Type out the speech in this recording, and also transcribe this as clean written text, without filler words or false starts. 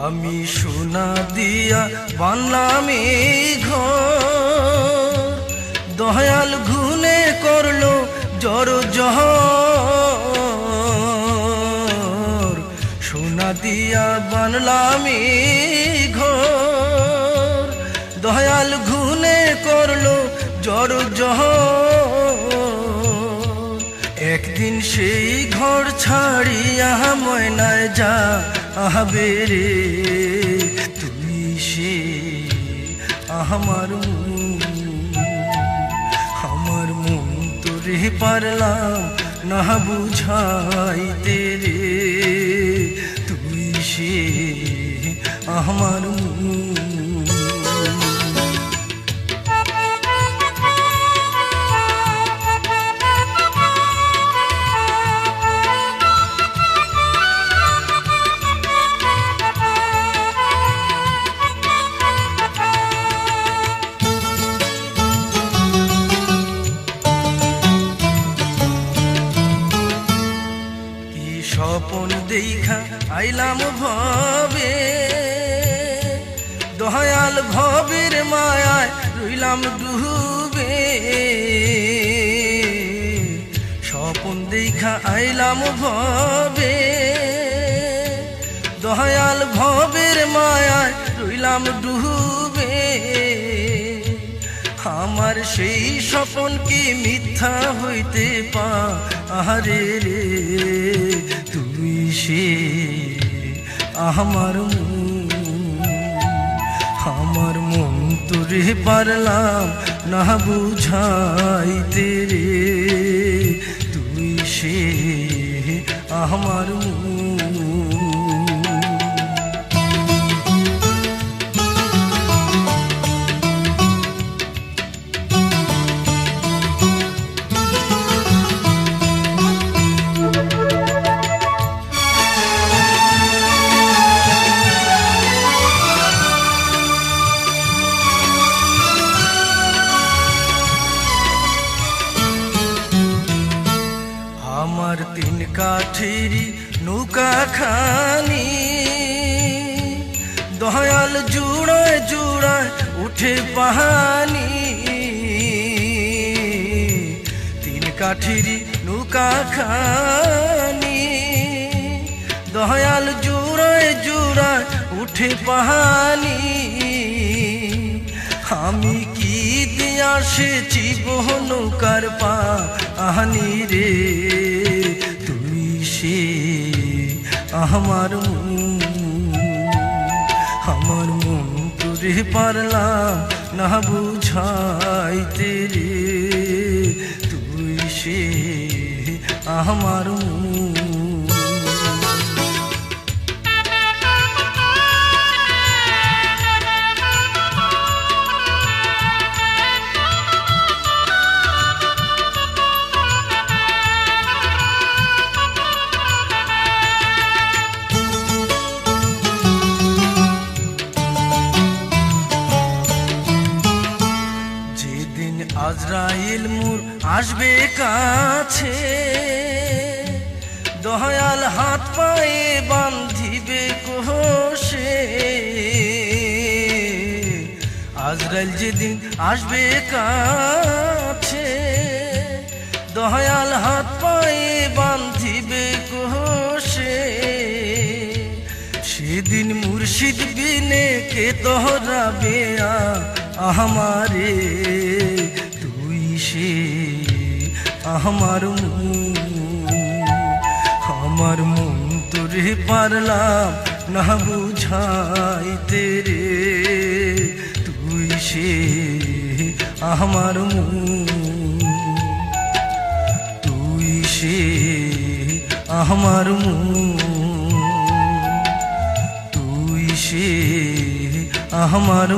আমি সোনা দিয়া বানলাম এই ঘর, দয়াল ঘুনে করলো জড় জহর। সোনা দিয়া বানলাম এই ঘর, দয়াল ঘুনে করলো জড় জহর। একদিন সেই ঘর ছাড়িয়া ময়নায় যা আহবে রে, তুই সে আমার মন তোরে পারলাম না বুঝাইতে রে, তুই সে আমার স্বপন দেখা আইলাম ভবে, দয়াল ভবের মায়ায় রইলাম ডুবে। স্বপন দেখা আইলাম ভবে, দয়াল ভবের মায়ায় রইলাম ডুবে। আমার সেই স্বপন কি মিথ্যা হইতে পারে রে, তুই সে আমার মন তোরে পারলাম না বুঝাইতে রে, তুই সে আমার আমার তিন কাঠেরি নৌকা খানি, দয়াল জুড়ায় জুড়ায় উঠে পাহানি। তিন কাঠেরি নৌকা খানি, দয়াল জুড়ায় জুড়ায় উঠে পাহানি। আমি কি দিয়া সেচিব নৌকার পাহানি রে, তুই সে আমার মন তোরে পারলাম না বুঝাইতে রে, তুই সে আমার আজরাইল মোর আসবে কাছে, দয়াল হাত পায়ে বান্ধিবে কোষে। আজরাইল যেদিন আসবে কাছে, দয়াল হাত পায়ে বান্ধিবে কোষে। সেদিন মুর্শিদ বিনে কে তোহরাবে আমারে, তুই সে আমার মন তোরে পারলাম না বুঝাইতে রে, তুই সে আমার তুই সে আমার তুই সে আমার